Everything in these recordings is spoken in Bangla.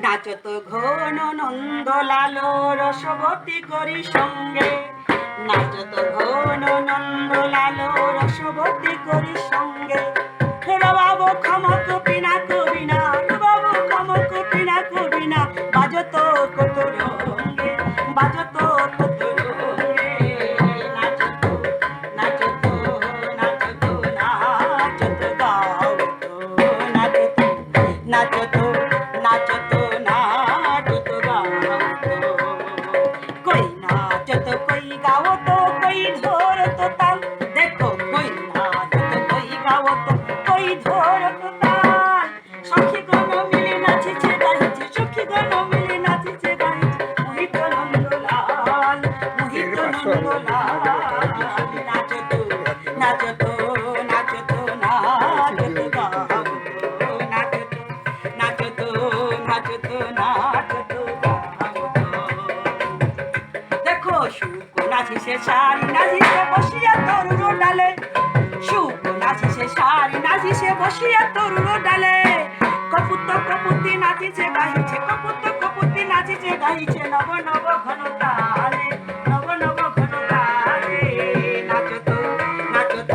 নাচত ঘন নন্দলাল রসবতী করি সঙ্গে, নাচত ঘন নন্দলাল রসবতী করি সঙ্গে। রবাব ক্ষমক পিনা কবিনা, রবাব ক্ষমক পিনা কবিনা, বাজত কত রঙ্গে, বাজত কত রঙ্গে। নাচত নাচত নাচত নাচত গাওত, নাচত নাচত নাচত নাচত গাওত। কই নাচত কই গাওত, কই ধরত তাল, দেখো কই নাচত কই গাওত, কই ধরত তাল। সখীগণ মিলে নাচিছে গাইছে, সখীগণ মিলে নাচিছে গাইছে, মোহিত নন্দলাল, মোহিত নন্দলাল। নাচত নাচত নাচত নাচত গাওত, নাচত নাচত নাচত নাচত গাওত। দেখো শুক নাচিছে সারি নাচিছে বসিয়া তরুর ডালে, শুক নাচিছে সারি নাচিছে বসিয়া তরুর ডালে। কপুত কপুতি নাচিছে গাইছে, কপুত কপুতি নাচিছে গাইছে, নব নব ঘন তালে, নব নব ঘন তালে। নাচত নাচত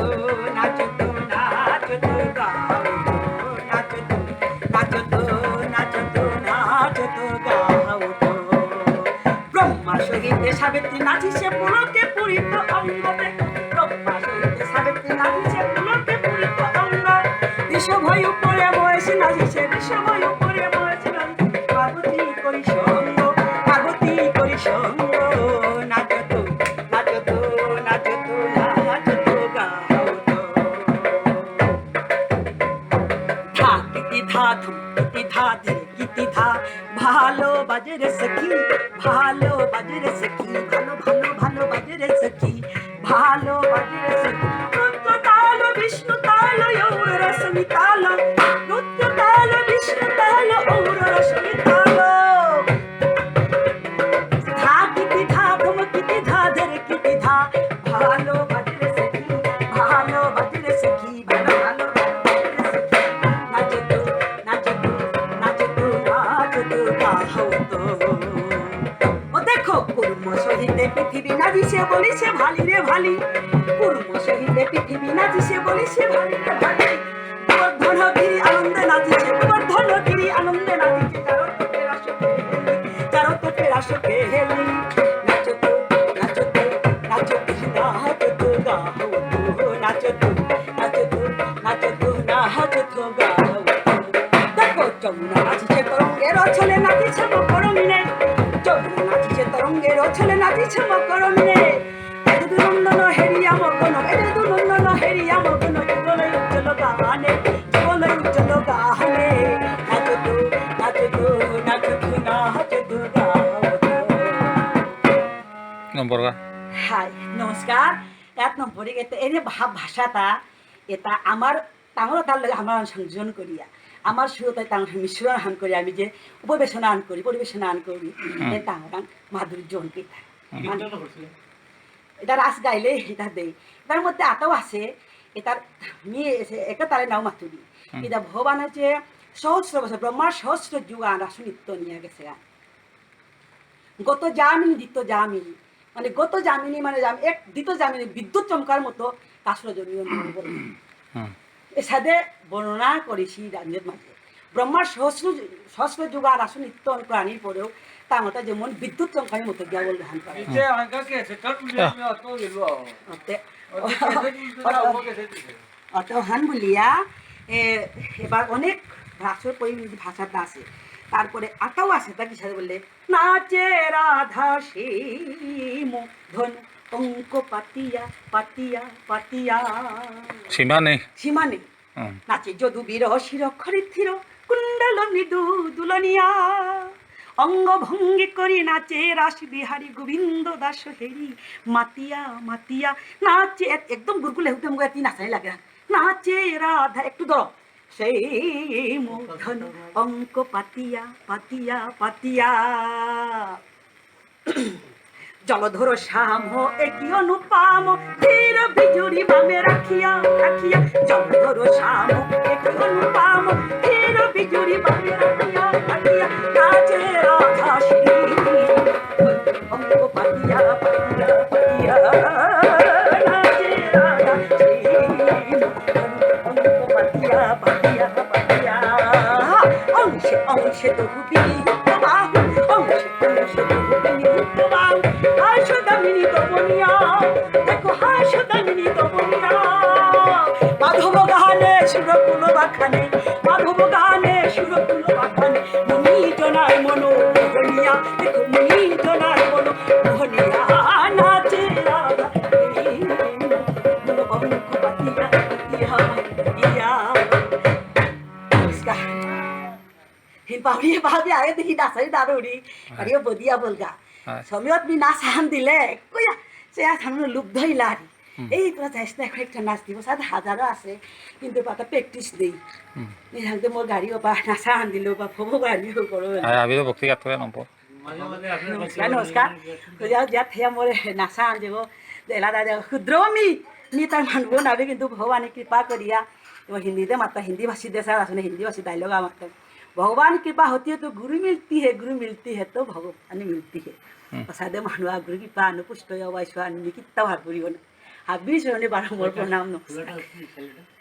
নাচত নাচত গাওত, নাচত নাচত নাচত নাচত গাওত। ব্রহ্মা সহিতে সাবিত্রী নাচিছে পুলকে পুরিত অঙ্গতে, ব্রহ্মা সহিতে সাবিত্রী নাচিছে পুলকে পুরিত অঙ্গ। বিষভয় উপরে বয়সে নাচিছে, বিষভয় উপরে বয়সে নাচিছে, পার্বতী করি সঙ্গ, পার্বতী করি সঙ্গ। নাচত নাচত নাচত নাচত গাওত। ধা কিতি ধা ধুম কিতি ধা ধীরে কিতি ধা, ভালো বাজে রে সখী, ভালো বাজে রে সখী, ভালো ভালো ভালো বাজে রে সখী, ভালো বাজে রে সখী। নৃত্য তাল বিষ্ণু তাল ঔর রসমি তাল, নৃত্য তাল বিষ্ণু তাল ঔর রসমি তাল। ধা কিতি ধা ধুম কিতি ধা ধীরে কিতি ধা, ভালো বাজে রে সখী, ভালো বাজে রে সখী, ভালো ভালো ভালো বাজে রে সখী। নাচত নাচত নাচত নাচত গাওত। ও দেখো কুর্ম সহিতে পৃথিবী নাচিছে বলিছে ভালি রে ভালি, কুর্ম সহিতে পৃথিবী নাচিছে বলিছে ভালি রে ভালি। গোবর্ধনগিরি আনন্দে নাচিছে, গোবর্ধনগিরি আনন্দে নাচিছে, চারো তোপের আসকে হেলি। নাচত নাচত নাচত নাচত গাওত, নাচত নাচত নাচত নাচত গাওত। দেখো যমুনা নাচিছে তরঙ্গের ছলে নাচিছে মকরমিনে, যমুনা নাচিছে তরঙ্গের ছলে নাচিছে মকরমিনে। এদু নন্দন হেরিয়া মগন, এদু নন্দন হেরিয়া মগন, যুগলই উজ্জ্বল গানে, যুগলই উজ্জ্বল গানে। নাচত নাচত নাচত নাচত গাওত। নম্বর হাই নমস্কার। 1 নম্বরে এটা এই যে ভাব ভাষাটা, এটা আমার তাঙর তার লগে আমার সংযোজন করিয়া, আমার সুরতায় তাঙর মিশ্রণ হান করি, আমি যে উপবেশনা আন করি, পরিবেশনা আন করি, তাঙর মাধুর্য অঙ্কিতা। এটা রাস গাইলে এটা দেই, এটার মধ্যে আতাও আছে, এটার মেয়ে একে তারে নাও মাতুরি। এটা ভগবানের যে সহস্র বছর ব্রহ্মার সহস্র যুগ রাস নৃত্য নিয়ে গেছে। গত জামিনী দ্বিতীয় জামিনী, মানে গত জামিনী মানে এক দ্বিতীয় জামিনী বিদ্যুৎ চমকার মতো কাসর জড়িয়ে এর সাথে বর্ণনা করেছি রাজ্যের মাঝে। ব্রহ্মার সহস্র সহস্র যুগ আর আসন নিত্য প্রাণীর পরেও তার মতো যেমন বিদ্যুৎ চমকারের মতো গিয়া বলে ধান করে অত হান বলিয়া এবার অনেক ভাষার ভাষাটা আছে। তারপরে আটাও আছে, তা কি সাথে বললে নাচে রাধা শ্যাম ধন অঙ্ক পাতিয়া পাতিয়া পাতিয়া, সীমা নেই, সীমা নেই। নাচে যদু বীর শিরক্ষরে থির কুণ্ডল মৃদু দুলনিয়া, অঙ্গ ভঙ্গি করি নাচে রাস বিহারী গোবিন্দ দাস হেরি মাতিয়া মাতিয়া। নাচে একদম গুরগুলে হুকম করে নাচাই লাগে, নাচে রাধা একটু ধরো সেই মূর্ধন অঙ্ক পাতিয়া পাতিয়া পাতিয়া। জলধর শ্যাম একই অনুপাম ধীর বিজুরি বামে রাখিয়া রাখিয়া, জলধর শ্যাম একই অনুপাম ধীর जुड़ी बातिया बातिया नाचे राधा श्री हमको पातिया पातिया पातिया नाचे राधा श्री हमको पातिया पातिया पातिया अंश अंश तो बाहु अंश अंश तो बाहु हाश दमिनी तो बोनिया देखो हाश दमिनी तो बोनिया माधव गाने सुरकुल बाखाने माधव गाने सुरकुल बाखाने मुनि जनाय मनो मोहनिया देखो मुनि जनाय मनो मोहनिया नाचे राधा हमको पातिया पातिया पातिया नमस्कार हिन पाहुरी बाबी आए देखि नाचरी दारुरी अरे बदिया बोलगा সময়ত মি নাচ আন দিলে কইয়া সে থানো লুব্ধ হইলারি এই তোরা যাইস না এখন একটা নাচ দিব সাথে হাজারও আছে কিন্তু পাতা প্র্যাকটিস নেই এই হাতে মোর গাড়িও বা নাচা আন দিল বা ফবো গাড়িও করো আবি তো ভক্তি কাটরে নব নমস্কার নমস্কার কইয়া যা থেয়া মোর নাচা আন দেব দেলা দাদা ক্ষুদ্রমি নি তার মানবো নাবে কিন্তু ভগবানের কৃপা করিয়া এবং হিন্দিতে মাত্রা হিন্দি ভাষী দেশ আসলে हिंदी भाषी डायलॉग मात्र भगवान कृपा होती है तो गुरु मिलती है तो भगवान मिलती है सादे मानुआ गुरु कृपा अनुपुष्ट वैश्वान कितना भाग हाबी बारम्बार प्रणाम नमस्कार।